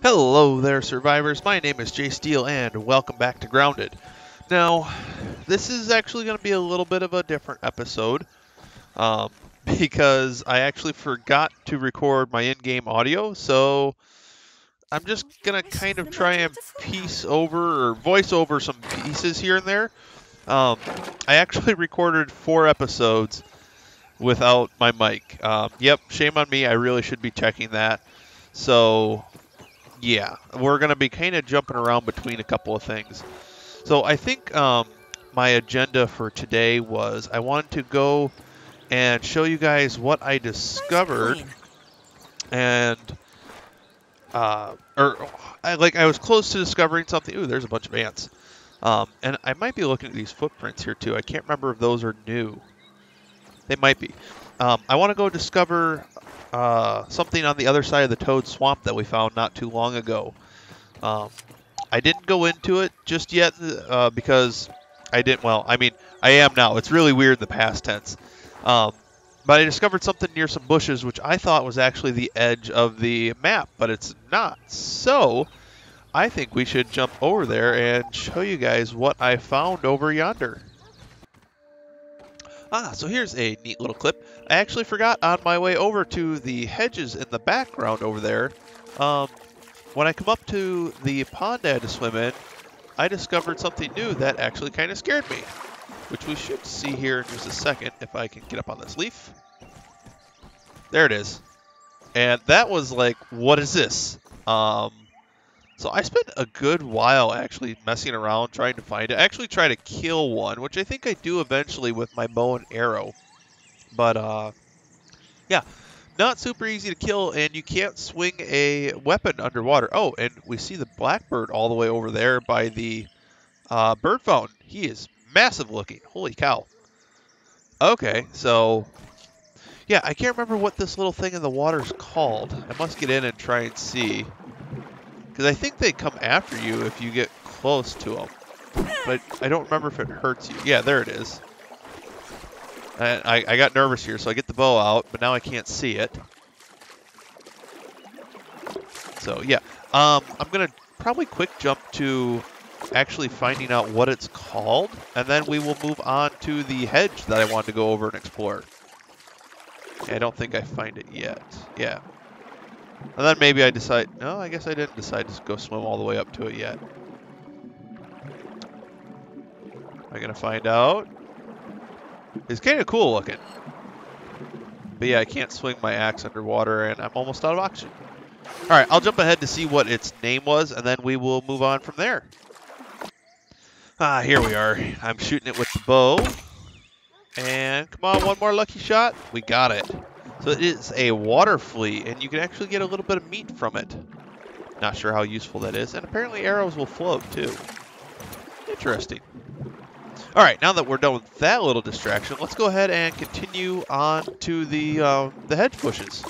Hello there, survivors. My name is Jay Steele, and welcome back to Grounded. Now, this is actually going to be a little bit of a different episode, because I actually forgot to record my in-game audio, so I'm just going to kind of try and piece over or voice over some pieces here and there. I actually recorded 4 episodes without my mic. Yep, shame on me. I really should be checking that. So yeah, we're going to be kind of jumping around between a couple of things. So I think my agenda for today was I wanted to go and show you guys what I discovered. And, I was close to discovering something. Ooh, there's a bunch of ants. And I might be looking at these footprints here too. I can't remember if those are new. They might be. I want to go discover something on the other side of the Toad Swamp that we found not too long ago. I didn't go into it just yet because I didn't. Well, I mean, I am now. It's really weird in the past tense. But I discovered something near some bushes, which I thought was actually the edge of the map, but it's not. So I think we should jump over there and show you guys what I found over yonder. So here's a neat little clip. I actually forgot on my way over to the hedges in the background over there. When I come up to the pond I had to swim in, I discovered something new that actually kind of scared me, which we should see here in just a second if I can get up on this leaf. There it is. And that was like, what is this? So I spent a good while actually messing around trying to find it. I actually try to kill one, which I think I do eventually with my bow and arrow. But, yeah, not super easy to kill, and you can't swing a weapon underwater. Oh, and we see the blackbird all the way over there by the bird fountain. He is massive looking. Holy cow. Okay, so yeah, I can't remember what this little thing in the water is called. I must get in and try and see. Because I think they come after you if you get close to them. But I don't remember if it hurts you. Yeah, there it is. And I got nervous here, so I get the bow out, but now I can't see it. So, yeah. I'm going to probably quick jump to actually finding out what it's called, and then we will move on to the hedge that I wanted to go over and explore. I don't think I find it yet. Yeah. And then maybe I decide, no, I guess I didn't decide to go swim all the way up to it yet. Am I going to find out? It's kind of cool looking. But yeah, I can't swing my axe underwater, and I'm almost out of oxygen. Alright, I'll jump ahead to see what its name was, and then we will move on from there. Here we are. I'm shooting it with the bow. And come on, one more lucky shot. We got it. So it is a water flea, and you can actually get a little bit of meat from it. Not sure how useful that is. And apparently arrows will float, too. Interesting. Alright, now that we're done with that little distraction, let's go ahead and continue on to the hedge bushes.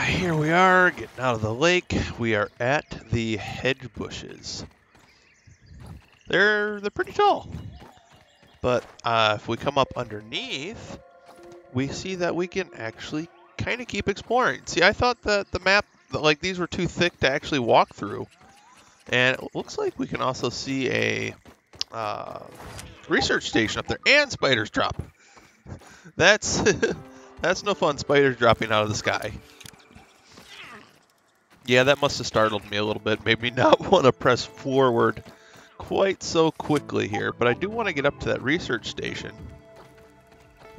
Here we are, getting out of the lake. We are at the hedge bushes. They're pretty tall. But if we come up underneath, we see that we can actually kind of keep exploring. See, I thought that the map, like these were too thick to actually walk through. And it looks like we can also see a research station up there, and spiders drop. That's that's no fun, spiders dropping out of the sky. Yeah, that must have startled me a little bit, made me not want to press forward quite so quickly here, but I do want to get up to that research station.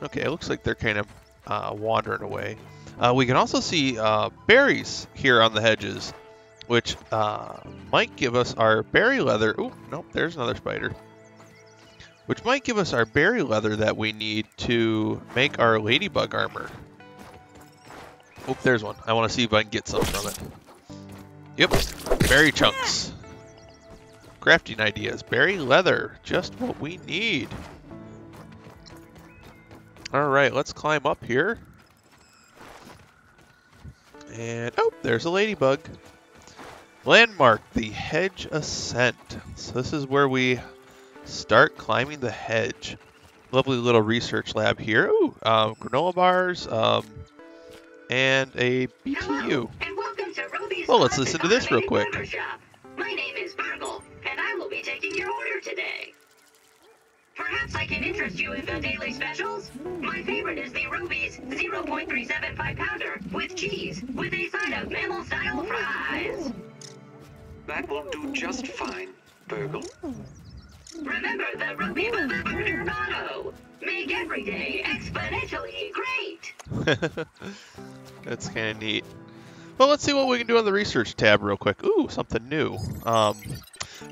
Okay, it looks like they're kind of wandering away. We can also see berries here on the hedges, which might give us our berry leather. Ooh, nope, there's another spider. Which might give us our berry leather that we need to make our ladybug armor. Oop, there's one. I want to see if I can get some from it. Yep, berry chunks. Crafting ideas. Berry leather, just what we need. Alright, let's climb up here. And, oh, there's a ladybug. Landmark, the Hedge Ascent. So this is where we start climbing the hedge. Lovely little research lab here. Ooh, granola bars, and a BTU. Hello, and welcome to Ruby Well, let's listen to this real quick. My name is Burgle, and I will be taking your order today. Perhaps I can interest you in the daily specials? My favorite is the Ruby's 0.375 pounder with cheese with a side of mammal-style fries. That will do just fine, Burgle. Remember the Ruby Burger motto. Make every day exponentially great. That's kind of neat. Well, let's see what we can do on the research tab real quick. Ooh, something new.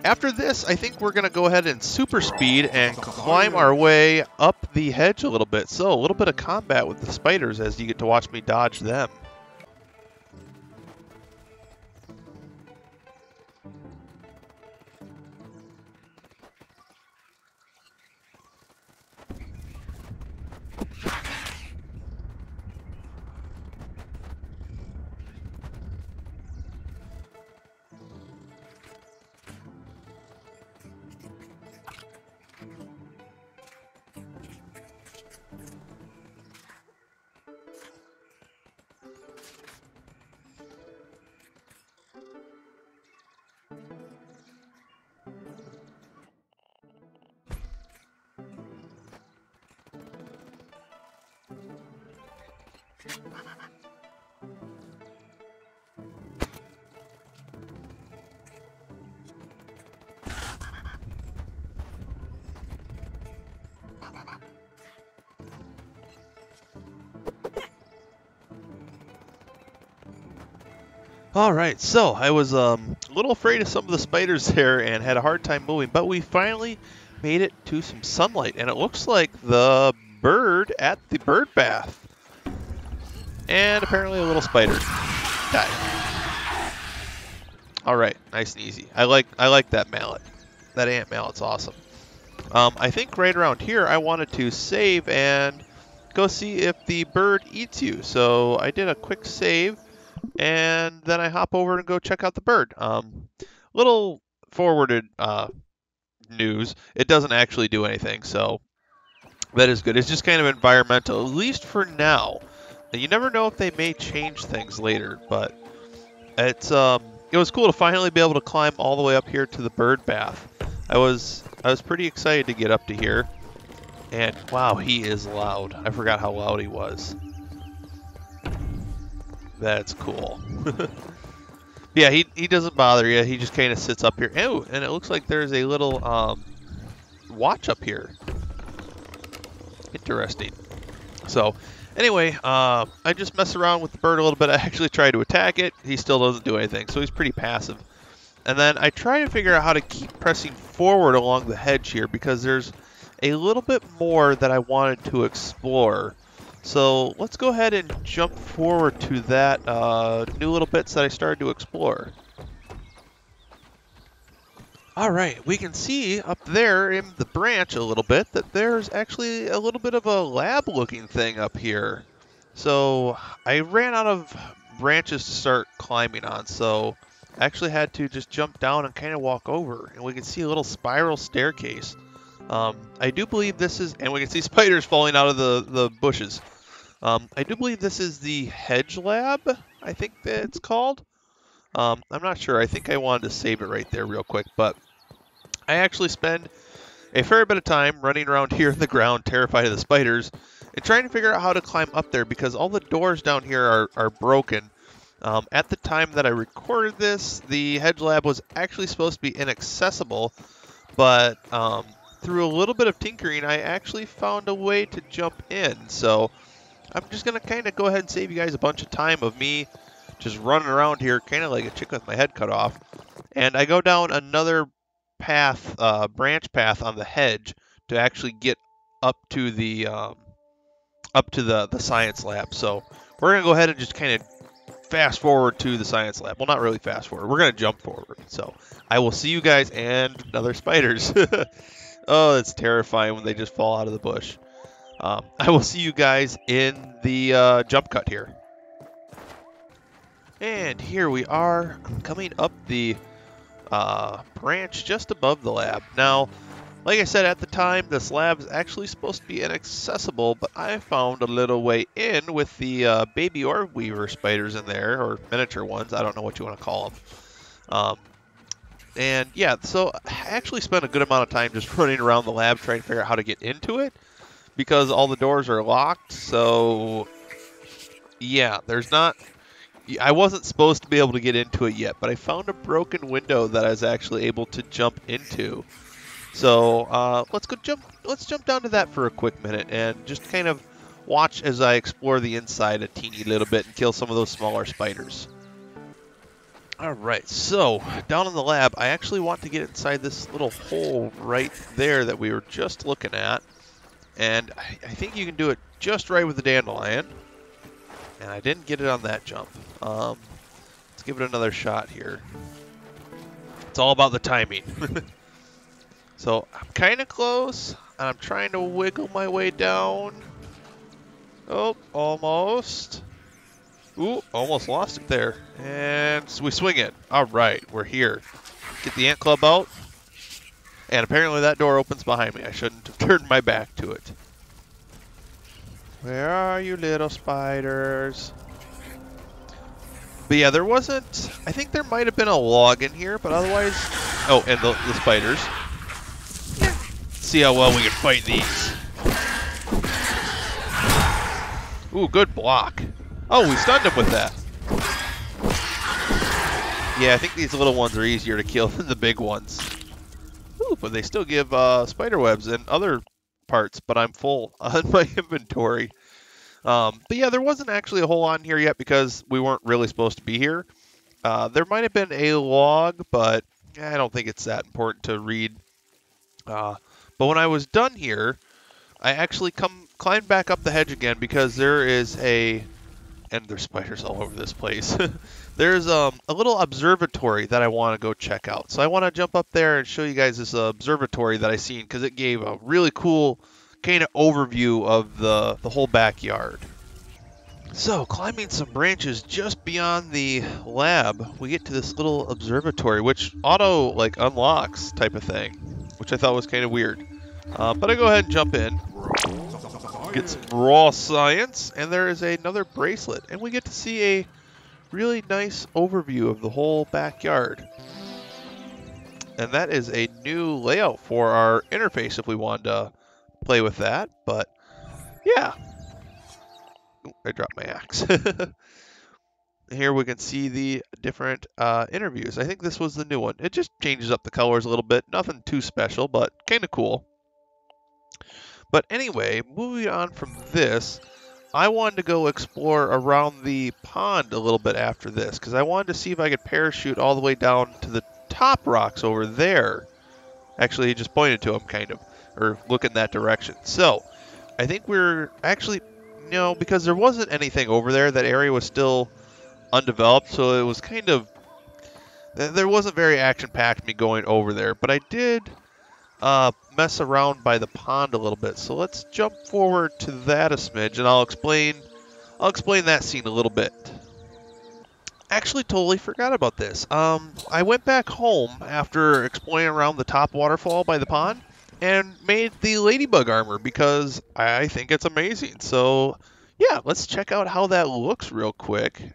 After this, I think we're going to go ahead and super speed and climb our way up the hedge a little bit. So a little bit of combat with the spiders as you get to watch me dodge them. Alright, so I was a little afraid of some of the spiders there and had a hard time moving, but we finally made it to some sunlight, and it looks like the bird at the bird bath. And apparently a little spider died. Alright, nice and easy. I like that mallet. That ant mallet's awesome. I think right around here I wanted to save and go see if the bird eats you. So I did a quick save, and then I hop over and go check out the bird. Little forwarded news. It doesn't actually do anything, so that is good. It's just kind of environmental, at least for now. You never know if they may change things later, but it was cool to finally be able to climb all the way up here to the bird bath. I was pretty excited to get up to here, and wow, he is loud. I forgot how loud he was. That's cool. Yeah, he doesn't bother you. He just kind of sits up here. Oh, and it looks like there's a little watch up here. Interesting. So, anyway, I just mess around with the bird a little bit. I actually tried to attack it. He still doesn't do anything, so he's pretty passive. And then I try to figure out how to keep pressing forward along the hedge here because there's a little bit more that I wanted to explore. So let's go ahead and jump forward to that new little bits that I started to explore. Alright, we can see up there in the branch a little bit that there's actually a little bit of a lab looking thing up here. So I ran out of branches to start climbing on, so I actually had to just jump down and kind of walk over, and we can see a little spiral staircase. I do believe this is, and we can see spiders falling out of the bushes. I do believe this is the Hedge lab, I think that it's called. I'm not sure. I think I wanted to save it right there real quick, but I actually spend a fair bit of time running around here in the ground, terrified of the spiders, and trying to figure out how to climb up there because all the doors down here are broken. At the time that I recorded this, the Hedge lab was actually supposed to be inaccessible, but through a little bit of tinkering, I actually found a way to jump in. So I'm just going to kind of go ahead and save you guys a bunch of time of me just running around here, kind of like a chicken with my head cut off. And I go down another path, branch path on the hedge to actually get up to the science lab. So we're going to go ahead and just kind of fast forward to the science lab. Well, not really fast forward. We're going to jump forward. So I will see you guys and other spiders. Oh, it's terrifying when they just fall out of the bush. I will see you guys in the jump cut here. And here we are coming up the branch just above the lab. Now, Like I said at the time, this lab is actually supposed to be inaccessible, but I found a little way in with the baby orb weaver spiders in there, or miniature ones. I don't know what you want to call them. And yeah, so I actually spent a good amount of time just running around the lab trying to figure out how to get into it because all the doors are locked. So yeah, I wasn't supposed to be able to get into it yet, but I found a broken window that I was actually able to jump into. So let's jump down to that for a quick minute and just kind of watch as I explore the inside a teeny little bit and kill some of those smaller spiders. Alright, so down in the lab, I actually want to get inside this little hole right there that we were just looking at. And I think you can do it just right with the dandelion. And I didn't get it on that jump. Let's give it another shot here. It's all about the timing. So I'm kind of close, and I'm trying to wiggle my way down. Oh, almost. Ooh, almost lost it there. And we swing it. All right, we're here. Get the ant club out. And apparently that door opens behind me. I shouldn't have turned my back to it. Where are you, little spiders? But yeah, there wasn't... I think there might have been a log in here, but otherwise... Oh, and the spiders. See how well we can fight these. Ooh, good block. Oh, we stunned him with that. Yeah, I think these little ones are easier to kill than the big ones. Ooh, but they still give spider webs and other parts, but I'm full on my inventory. But yeah, there wasn't actually a hole on here yet because we weren't really supposed to be here. There might have been a log, but I don't think it's that important to read. But when I was done here, I actually climbed back up the hedge again because there is and there's spiders all over this place. There's a little observatory that I want to go check out. So I want to jump up there and show you guys this observatory that I seen because it gave a really cool kind of overview of the whole backyard. So climbing some branches just beyond the lab, we get to this little observatory, which auto unlocks type of thing, which I thought was kind of weird. But I go ahead and jump in. Get some raw science, and there is another bracelet, and we get to see a really nice overview of the whole backyard. And that is a new layout for our interface if we wanted to play with that, but yeah. Ooh, I dropped my axe. Here we can see the different interviews. I think this was the new one. It just changes up the colors a little bit. Nothing too special, but kind of cool. But anyway, moving on from this, I wanted to go explore around the pond a little bit after this, because I wanted to see if I could parachute all the way down to the top rocks over there. Actually, he just pointed to them, kind of, or look in that direction. So, I think we're actually, because there wasn't anything over there, that area was still undeveloped, so it was kind of, there wasn't very action-packed me going over there, but I did mess around by the pond a little bit. So let's jump forward to that a smidge, and I'll explain that scene a little bit. Actually, totally forgot about this. I went back home after exploring around the top waterfall by the pond and made the ladybug armor because I think it's amazing. So yeah, let's check out how that looks real quick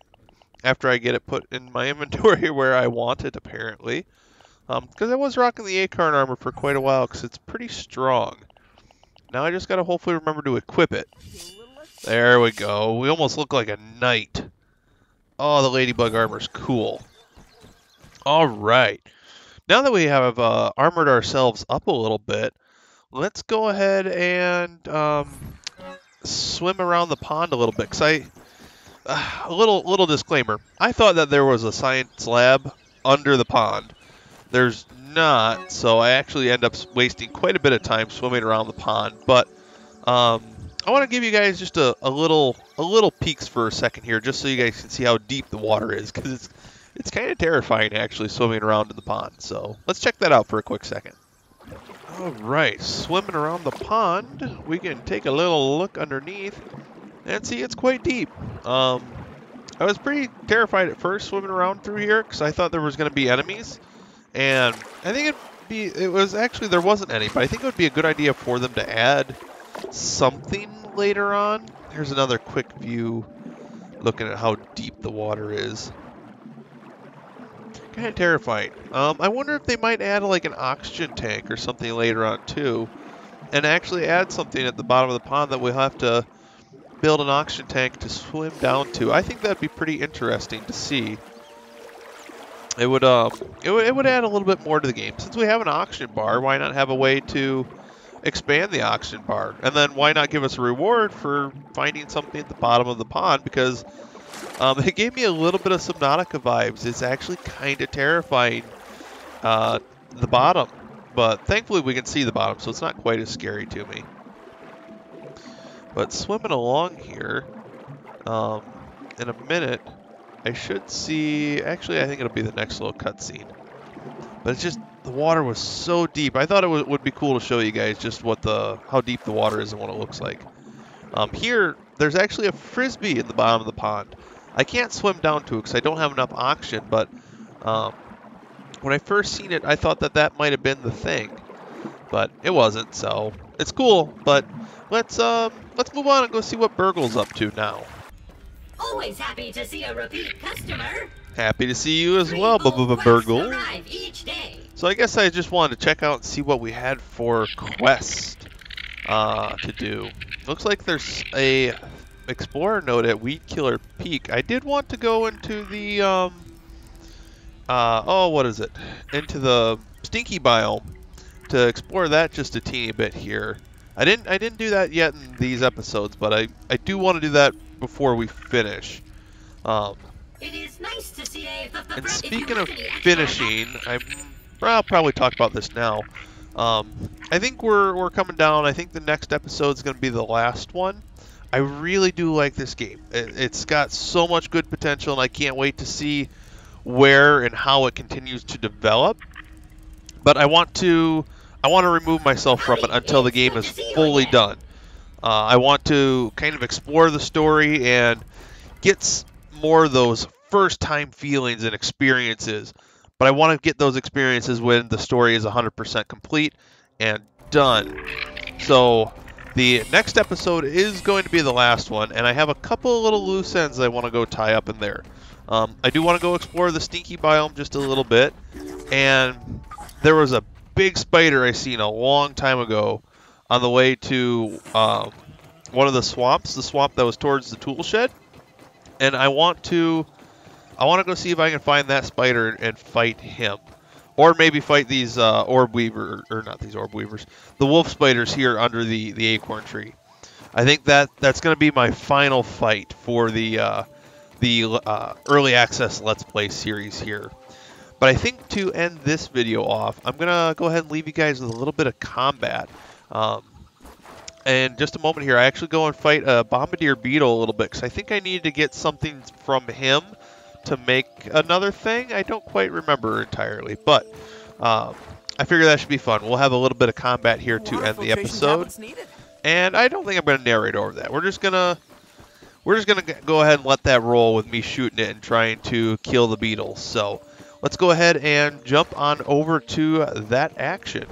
after I get it put in my inventory where I want it, apparently. Because I was rocking the acorn armor for quite a while because it's pretty strong. Now I just got to hopefully remember to equip it. There we go. We almost look like a knight. Oh, the ladybug armor's cool. Alright. Now that we have armored ourselves up a little bit, let's go ahead and swim around the pond a little bit. Because a little disclaimer. I thought that there was a science lab under the pond. There's not, so I actually end up wasting quite a bit of time swimming around the pond. But I want to give you guys just a little peeks for a second here, just so you guys can see how deep the water is, because it's kind of terrifying actually swimming around in the pond. So let's check that out for a quick second. All right, swimming around the pond, we can take a little look underneath and see it's quite deep. I was pretty terrified at first swimming around through here because I thought there was going to be enemies. And I think it was actually, there wasn't any, but I think it would be a good idea for them to add something later on. Here's another quick view looking at how deep the water is. Kind of terrifying. I wonder if they might add like an oxygen tank or something later on too, and actually add something at the bottom of the pond that we'll have to build an oxygen tank to swim down to. I think that'd be pretty interesting to see. It would add a little bit more to the game. Since we have an oxygen bar, why not have a way to expand the oxygen bar? And then why not give us a reward for finding something at the bottom of the pond? Because it gave me a little bit of Subnautica vibes. It's actually kind of terrifying, the bottom. But thankfully we can see the bottom, so it's not quite as scary to me. But swimming along here, in a minute, I should see... Actually, I think it'll be the next little cutscene. But it's just, the water was so deep. I thought it would be cool to show you guys just how deep the water is and what it looks like. Here, there's actually a frisbee in the bottom of the pond. I can't swim down to it because I don't have enough oxygen, but when I first seen it, I thought that might have been the thing. But it wasn't, so it's cool. But let's move on and go see what Burgle's up to now. Always happy to see a repeat customer. Happy to see you as well, Burgle. Arrive each day. So I guess I just wanted to check out and see what we had for quest to do. Looks like there's a explorer node at Weed Killer Peak. I did want to go into the what is it? Into the stinky biome to explore that just a teeny bit here. I didn't do that yet in these episodes, but I do want to do that before we finish. It is nice to see and speaking of finishing, I'll probably talk about this now. I think we're coming down. I think the next episode is going to be the last one. I really do like this game. It's got so much good potential, and I can't wait to see where and how it continues to develop. But I want to remove myself from it until the game is fully done. I want to kind of explore the story and get more of those first-time feelings and experiences. But I want to get those experiences when the story is 100% complete and done. So the next episode is going to be the last one, and I have a couple of little loose ends I want to go tie up in there. I do want to go explore the stinky biome just a little bit, and there was a big spider I seen a long time ago on the way to one of the swamps, the swamp that was towards the tool shed, and I want to go see if I can find that spider and fight him, or maybe fight these orb weaver, or not these orb weavers, the wolf spiders here under the acorn tree. I think that's going to be my final fight for the early access Let's Play series here. But I think to end this video off, I'm going to go ahead and leave you guys with a little bit of combat. And just a moment here, I actually go and fight a bombardier beetle a little bit, because I think I need to get something from him to make another thing. I don't quite remember entirely, but I figure that should be fun. We'll have a little bit of combat here to end the episode. And I don't think I'm going to narrate over that. We're just gonna go ahead and let that roll with me shooting it and trying to kill the beetles. So let's go ahead and jump on over to that action.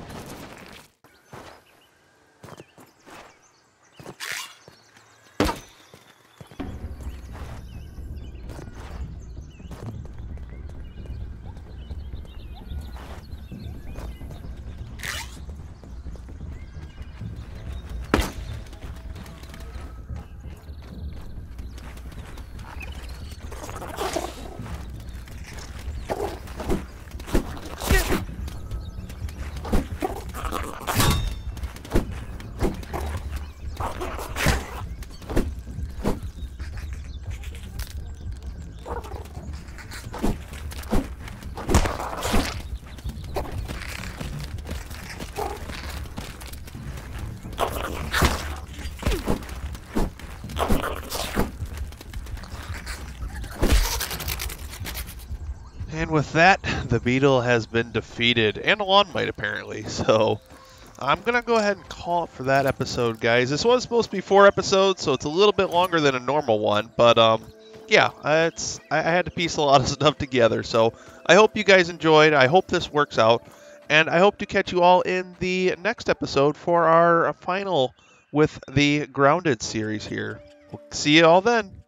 And with that, the beetle has been defeated, and a lawn mite apparently, so I'm going to go ahead and call it for that episode, guys. This was supposed to be 4 episodes, so it's a little bit longer than a normal one, but yeah, I had to piece a lot of stuff together, so I hope you guys enjoyed. I hope this works out, And I hope to catch you all in the next episode for our final with the Grounded series here. We'll see you all then.